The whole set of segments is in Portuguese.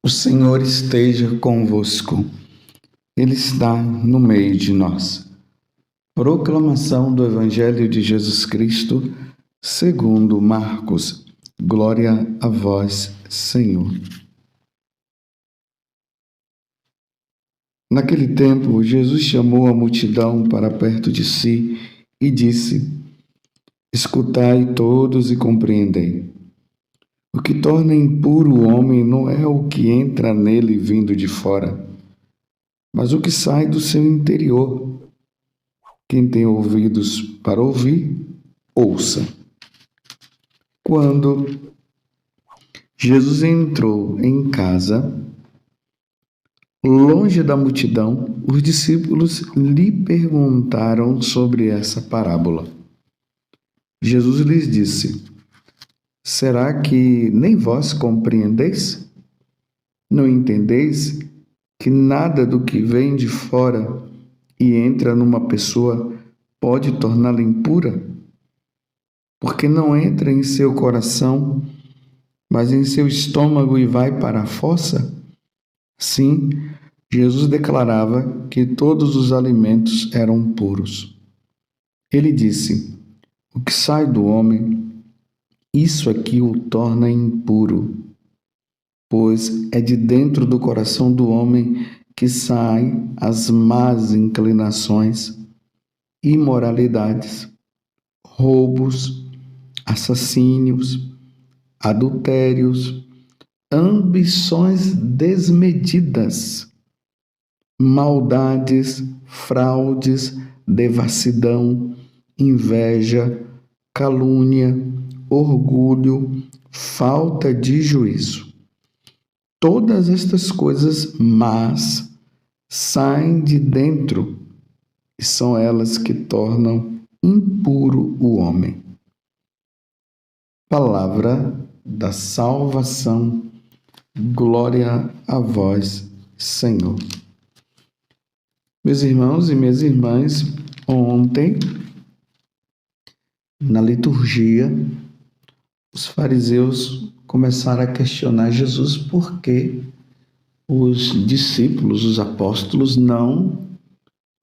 O Senhor esteja convosco, Ele está no meio de nós. Proclamação do Evangelho de Jesus Cristo, segundo Marcos. Glória a vós, Senhor. Naquele tempo, Jesus chamou a multidão para perto de si e disse: Escutai todos e compreendei. O que torna impuro o homem não é o que entra nele vindo de fora, mas o que sai do seu interior. Quem tem ouvidos para ouvir, ouça. Quando Jesus entrou em casa, longe da multidão, os discípulos lhe perguntaram sobre essa parábola. Jesus lhes disse: Será que nem vós compreendeis? Não entendeis que nada do que vem de fora e entra numa pessoa pode torná-la impura? Porque não entra em seu coração, mas em seu estômago e vai para a fossa? Sim, Jesus declarava que todos os alimentos eram puros. Ele disse: O que sai do homem, isso aqui o torna impuro, pois é de dentro do coração do homem que saem as más inclinações, imoralidades, roubos, assassínios, adultérios, ambições desmedidas, maldades, fraudes, devassidão, inveja, calúnia, orgulho, falta de juízo. Todas estas coisas más saem de dentro e são elas que tornam impuro o homem. Palavra da salvação. Glória a vós, Senhor. Meus irmãos e minhas irmãs, ontem, na liturgia, os fariseus começaram a questionar Jesus por que os discípulos, os apóstolos, não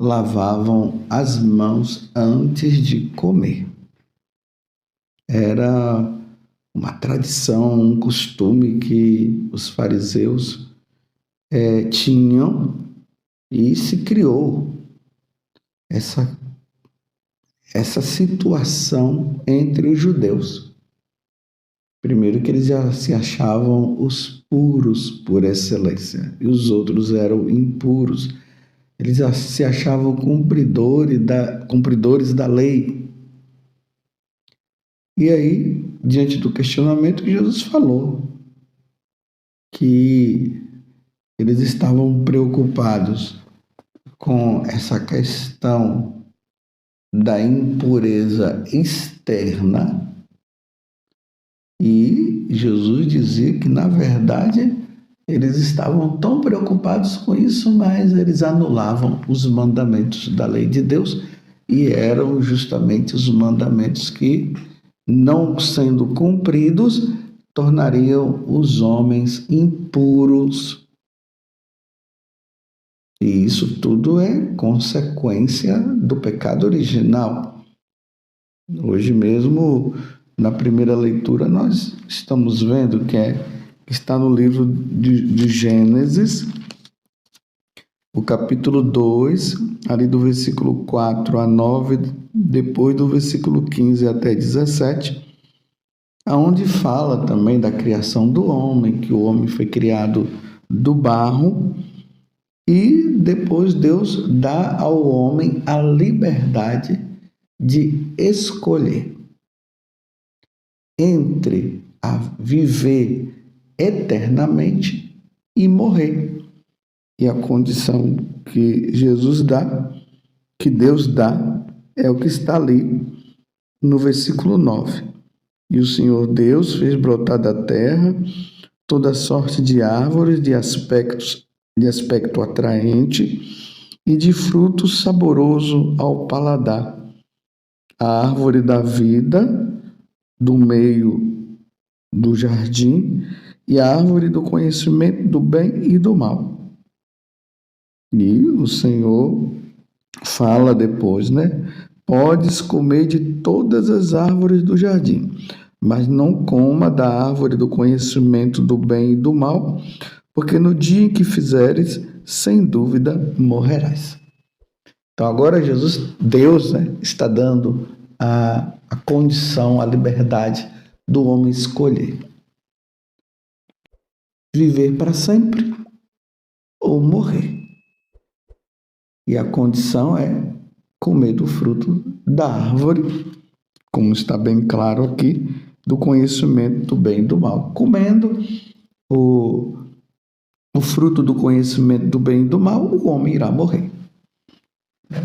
lavavam as mãos antes de comer. Era uma tradição, um costume que os fariseus tinham e se criou essa situação entre os judeus. Primeiro que eles já se achavam os puros por excelência e os outros eram impuros. Eles já se achavam cumpridores da lei. E aí, diante do questionamento, Jesus falou que eles estavam preocupados com essa questão da impureza externa, e Jesus dizia que, na verdade, eles estavam tão preocupados com isso, mas eles anulavam os mandamentos da lei de Deus, e eram justamente os mandamentos que, não sendo cumpridos, tornariam os homens impuros. E isso tudo é consequência do pecado original. Hoje mesmo, na primeira leitura, nós estamos vendo que está no livro de Gênesis, o capítulo 2, ali do versículo 4 a 9, depois do versículo 15 até 17, onde fala também da criação do homem, que o homem foi criado do barro, e depois Deus dá ao homem a liberdade de escolher entre a viver eternamente e morrer. E a condição que Jesus dá, que Deus dá, é o que está ali no versículo 9. E o Senhor Deus fez brotar da terra toda sorte de árvores de aspecto atraente e de fruto saboroso ao paladar. A árvore da vida do meio do jardim e a árvore do conhecimento do bem e do mal. E o Senhor fala depois, né? Podes comer de todas as árvores do jardim, mas não coma da árvore do conhecimento do bem e do mal, porque no dia em que fizeres, sem dúvida morrerás. Então agora Deus, né, está dando a condição, a liberdade do homem escolher viver para sempre ou morrer. E a condição é comer do fruto da árvore, como está bem claro aqui, do conhecimento do bem e do mal. Comendo o fruto do conhecimento do bem e do mal, o homem irá morrer.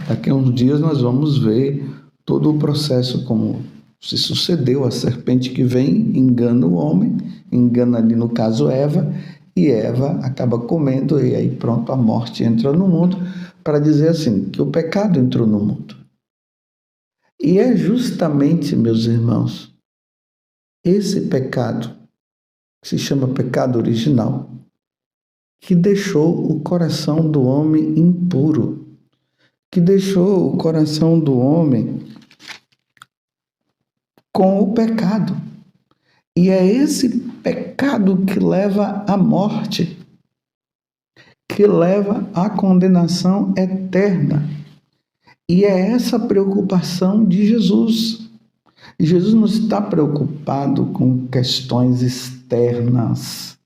Daqui a uns dias nós vamos ver todo o processo como se sucedeu. A serpente que vem engana o homem, engana ali no caso Eva, e Eva acaba comendo e aí pronto, a morte entra no mundo, para dizer assim, que o pecado entrou no mundo. E é justamente, meus irmãos, esse pecado, que se chama pecado original, que deixou o coração do homem impuro, que deixou o coração do homem com o pecado. E é esse pecado que leva à morte, que leva à condenação eterna. E é essa preocupação de Jesus. Jesus não está preocupado com questões externas.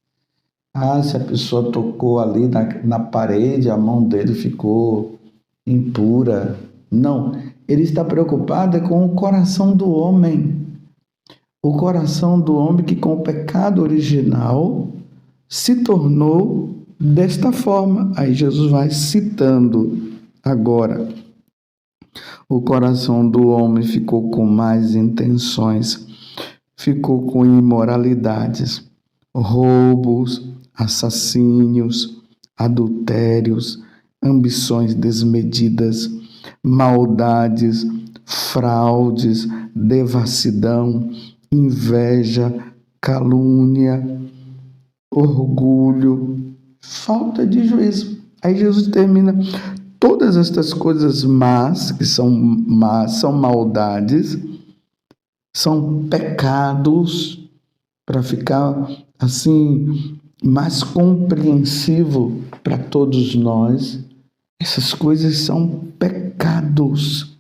Se a pessoa tocou ali na parede, a mão dele ficou impura. Não, ele está preocupado com o coração do homem. O coração do homem que com o pecado original se tornou desta forma. Aí Jesus vai citando agora. O coração do homem ficou com más intenções, ficou com imoralidades, roubos, assassínios, adultérios, ambições desmedidas, maldades, fraudes, devassidão, inveja, calúnia, orgulho, falta de juízo. Aí Jesus termina: todas estas coisas más, que são más, são maldades, são pecados, para ficar assim mais compreensivo para todos nós. Essas coisas são pecados.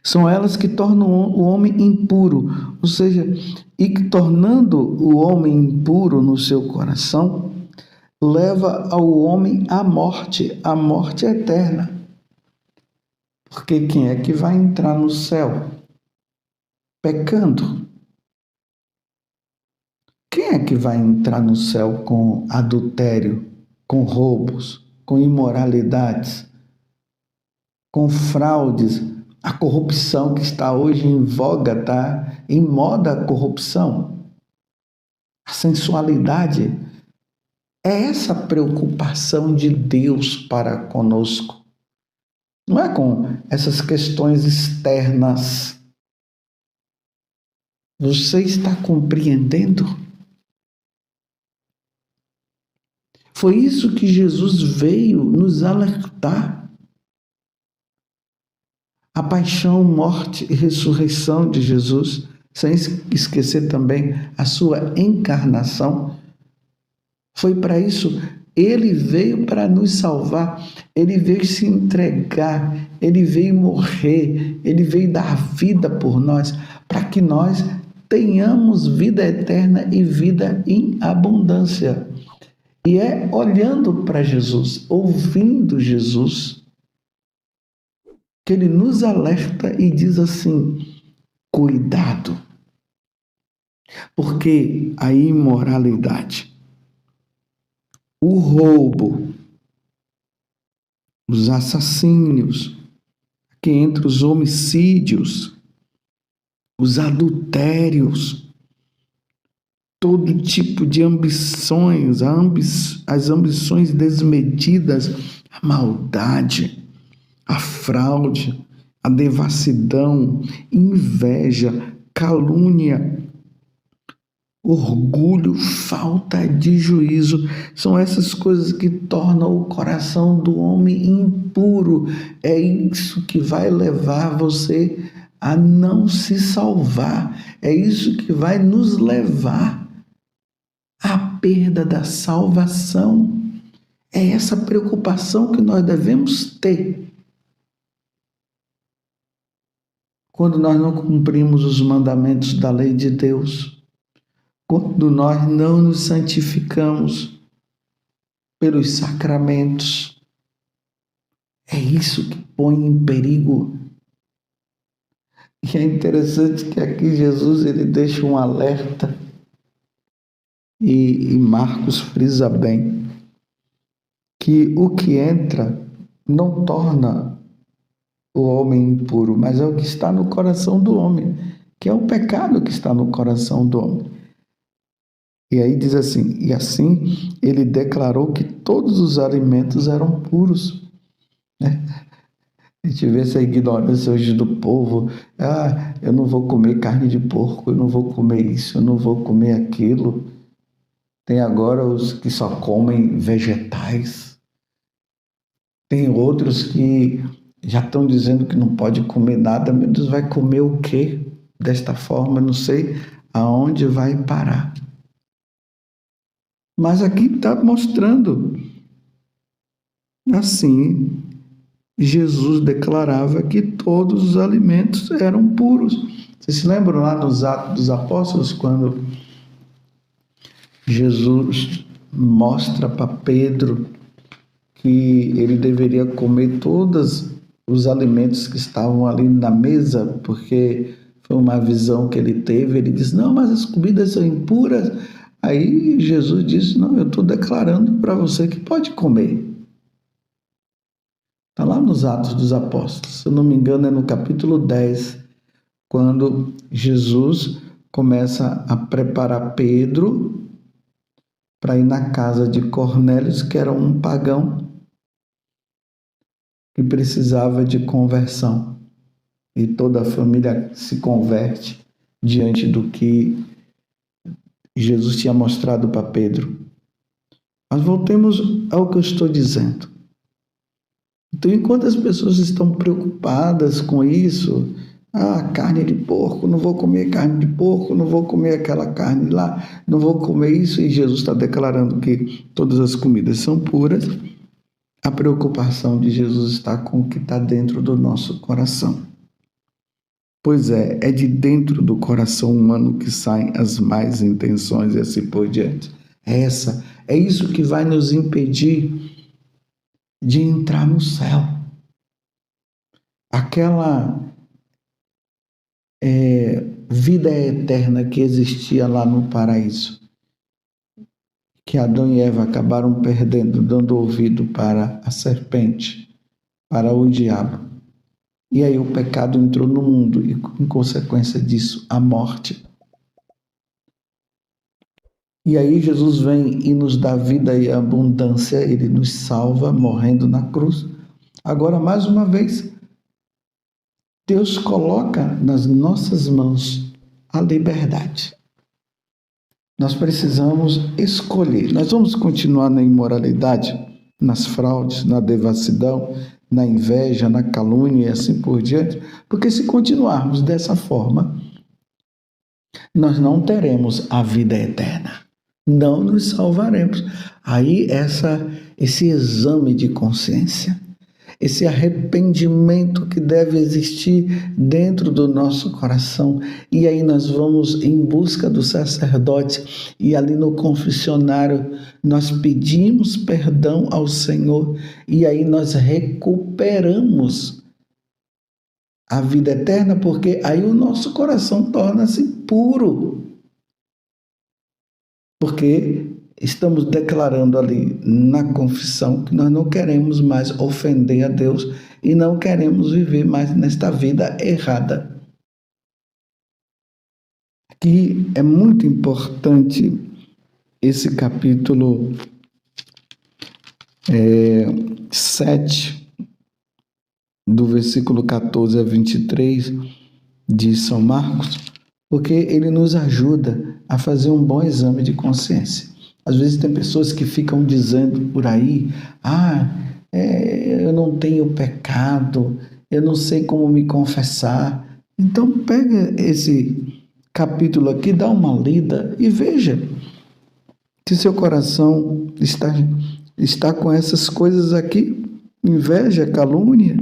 São elas que tornam o homem impuro, ou seja, e que tornando o homem impuro no seu coração, leva ao homem à morte eterna. Porque quem é que vai entrar no céu? Pecando. Quem é que vai entrar no céu com adultério, com roubos, com imoralidades, com fraudes? A corrupção que está hoje em voga, está em moda a corrupção. A sensualidade. É essa preocupação de Deus para conosco. Não é com essas questões externas. Você está compreendendo? Foi isso que Jesus veio nos alertar. A paixão, morte e ressurreição de Jesus, sem esquecer também a sua encarnação. Foi para isso, ele veio para nos salvar, ele veio se entregar, ele veio morrer, ele veio dar vida por nós, para que nós tenhamos vida eterna e vida em abundância. E é olhando para Jesus, ouvindo Jesus, que ele nos alerta e diz assim: cuidado, porque a imoralidade, o roubo, os assassínios, aqui entre os homicídios, os adultérios, todo tipo de ambições, as ambições desmedidas, a maldade, a fraude, a devassidão, inveja, calúnia, orgulho, falta de juízo. São essas coisas que tornam o coração do homem impuro. É isso que vai levar você a não se salvar. É isso que vai nos levar à perda da salvação. É essa preocupação que nós devemos ter quando nós não cumprimos os mandamentos da lei de Deus. Quando nós não nos santificamos pelos sacramentos, é isso que põe em perigo. E é interessante que aqui Jesus ele deixa um alerta e Marcos frisa bem que o que entra não torna o homem impuro, mas é o que está no coração do homem, que é o pecado que está no coração do homem. E aí diz assim, e assim ele declarou que todos os alimentos eram puros. Né? A gente vê essa ignorância hoje do povo. Eu não vou comer carne de porco, eu não vou comer isso, eu não vou comer aquilo. Tem agora os que só comem vegetais. Tem outros que já estão dizendo que não pode comer nada. Meu Deus, vai comer o quê? Desta forma, não sei aonde vai parar. Mas aqui está mostrando, assim, Jesus declarava que todos os alimentos eram puros. Vocês se lembram lá nos Atos dos Apóstolos, quando Jesus mostra para Pedro que ele deveria comer todos os alimentos que estavam ali na mesa, porque foi uma visão que ele teve. Ele disse, não, mas as comidas são impuras. Aí Jesus disse, não, eu estou declarando para você que pode comer. Está lá nos Atos dos Apóstolos, se eu não me engano é no capítulo 10, quando Jesus começa a preparar Pedro para ir na casa de Cornélio, que era um pagão que precisava de conversão. E toda a família se converte diante do que Jesus tinha mostrado para Pedro. Mas voltemos ao que eu estou dizendo. Então, enquanto as pessoas estão preocupadas com isso, carne de porco, não vou comer carne de porco, não vou comer aquela carne lá, não vou comer isso, e Jesus está declarando que todas as comidas são puras, a preocupação de Jesus está com o que está dentro do nosso coração. Pois é de dentro do coração humano que saem as más intenções e assim por diante. É isso que vai nos impedir de entrar no céu. Aquela vida eterna que existia lá no paraíso, que Adão e Eva acabaram perdendo, dando ouvido para a serpente, para o diabo. E aí o pecado entrou no mundo e, em consequência disso, a morte. E aí Jesus vem e nos dá vida e abundância, ele nos salva morrendo na cruz. Agora, mais uma vez, Deus coloca nas nossas mãos a liberdade. Nós precisamos escolher. Nós vamos continuar na imoralidade, nas fraudes, na devassidão, na inveja, na calúnia e assim por diante, porque se continuarmos dessa forma, nós não teremos a vida eterna, não nos salvaremos. Aí esse exame de consciência, esse arrependimento que deve existir dentro do nosso coração, e aí nós vamos em busca do sacerdote, e ali no confessionário nós pedimos perdão ao Senhor, e aí nós recuperamos a vida eterna, porque aí o nosso coração torna-se puro, porque estamos declarando ali na confissão que nós não queremos mais ofender a Deus e não queremos viver mais nesta vida errada. Aqui é muito importante esse capítulo 7, do versículo 14 a 23 de São Marcos, porque ele nos ajuda a fazer um bom exame de consciência. Às vezes tem pessoas que ficam dizendo por aí, eu não tenho pecado, eu não sei como me confessar. Então pega esse capítulo aqui, dá uma lida e veja se seu coração está com essas coisas aqui: inveja, calúnia,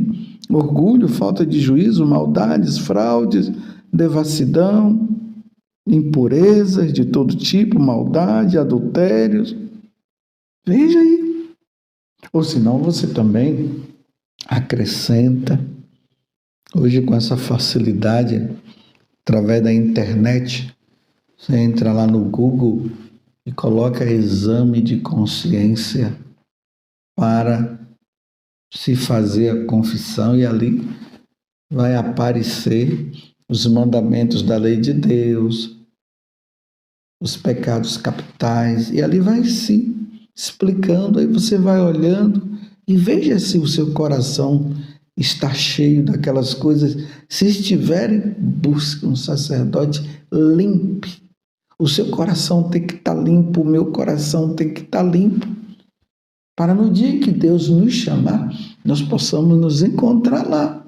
orgulho, falta de juízo, maldades, fraudes, devassidão, impurezas de todo tipo, maldade, adultérios. Veja aí. Ou senão você também acrescenta, hoje com essa facilidade, através da internet, você entra lá no Google e coloca exame de consciência para se fazer a confissão, e ali vai aparecer os mandamentos da lei de Deus, os pecados capitais, e ali vai sim explicando. Aí você vai olhando e veja se o seu coração está cheio daquelas coisas. Se estiverem, busque um sacerdote, limpe. O seu coração tem que estar limpo, o meu coração tem que estar limpo, para no dia que Deus nos chamar, nós possamos nos encontrar lá.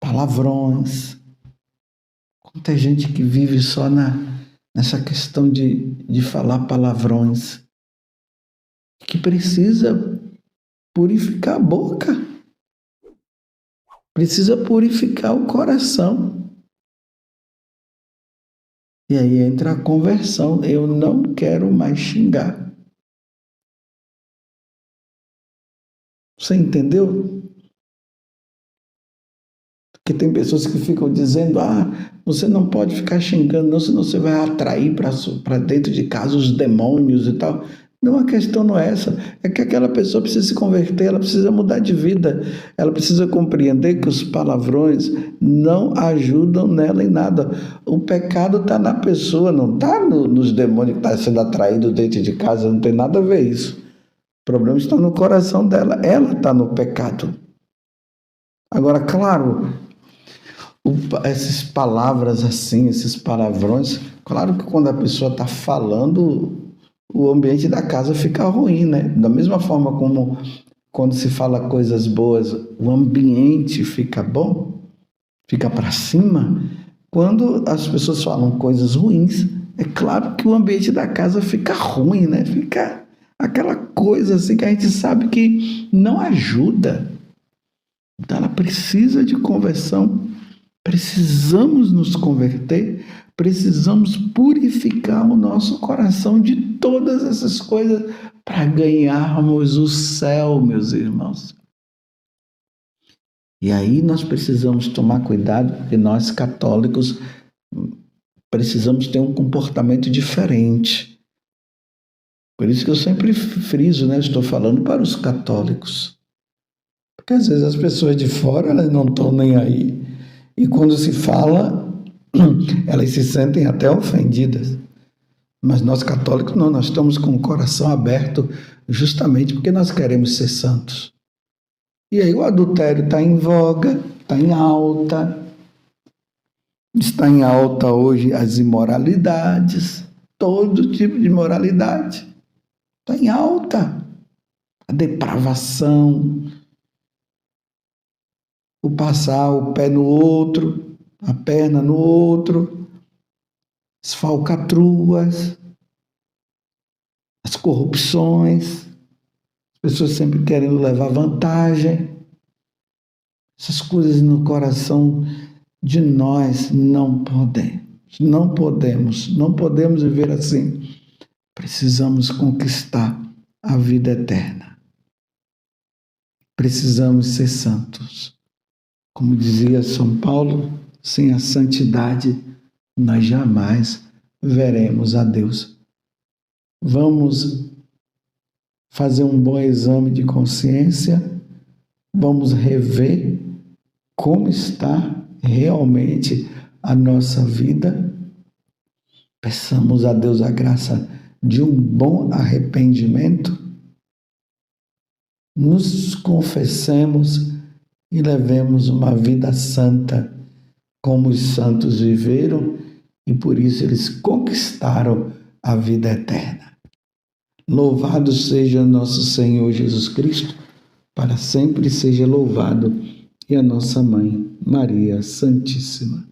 Palavrões. Quanta gente que vive só nessa questão de falar palavrões, que precisa purificar a boca, precisa purificar o coração. E aí entra a conversão. Eu não quero mais xingar. Você entendeu? Porque tem pessoas que ficam dizendo, você não pode ficar xingando, não, senão você vai atrair para dentro de casa os demônios e tal. Não, a questão não é essa. É que aquela pessoa precisa se converter, ela precisa mudar de vida. Ela precisa compreender que os palavrões não ajudam nela em nada. O pecado está na pessoa, não está nos demônios que estão sendo atraídos dentro de casa, não tem nada a ver isso. O problema está no coração dela, ela está no pecado. Agora, claro, essas palavras assim, esses palavrões, claro que quando a pessoa está falando, o ambiente da casa fica ruim, né? Da mesma forma como quando se fala coisas boas, o ambiente fica bom, fica para cima. Quando as pessoas falam coisas ruins, é claro que o ambiente da casa fica ruim, né? Fica aquela coisa assim que a gente sabe que não ajuda. Então ela precisa de conversão. Precisamos nos converter, precisamos purificar o nosso coração de todas essas coisas para ganharmos o céu, meus irmãos. E aí nós precisamos tomar cuidado, porque nós católicos precisamos ter um comportamento diferente. Por isso que eu sempre friso, né? Estou falando para os católicos. Porque às vezes as pessoas de fora, elas não estão nem aí. E quando se fala, elas se sentem até ofendidas. Mas nós católicos não, nós estamos com o coração aberto justamente porque nós queremos ser santos. E aí o adultério está em voga, está em alta. Está em alta hoje as imoralidades, todo tipo de imoralidade. Está em alta. A depravação, o passar o pé no outro, a perna no outro, as falcatruas, as corrupções, as pessoas sempre querendo levar vantagem. Essas coisas no coração de nós não podemos viver assim. Precisamos conquistar a vida eterna. Precisamos ser santos. Como dizia São Paulo, sem a santidade nós jamais veremos a Deus. Vamos fazer um bom exame de consciência, vamos rever como está realmente a nossa vida. Peçamos a Deus a graça de um bom arrependimento, nos confessemos e levemos uma vida santa, como os santos viveram, e por isso eles conquistaram a vida eterna. Louvado seja nosso Senhor Jesus Cristo, para sempre seja louvado, e a nossa Mãe, Maria Santíssima.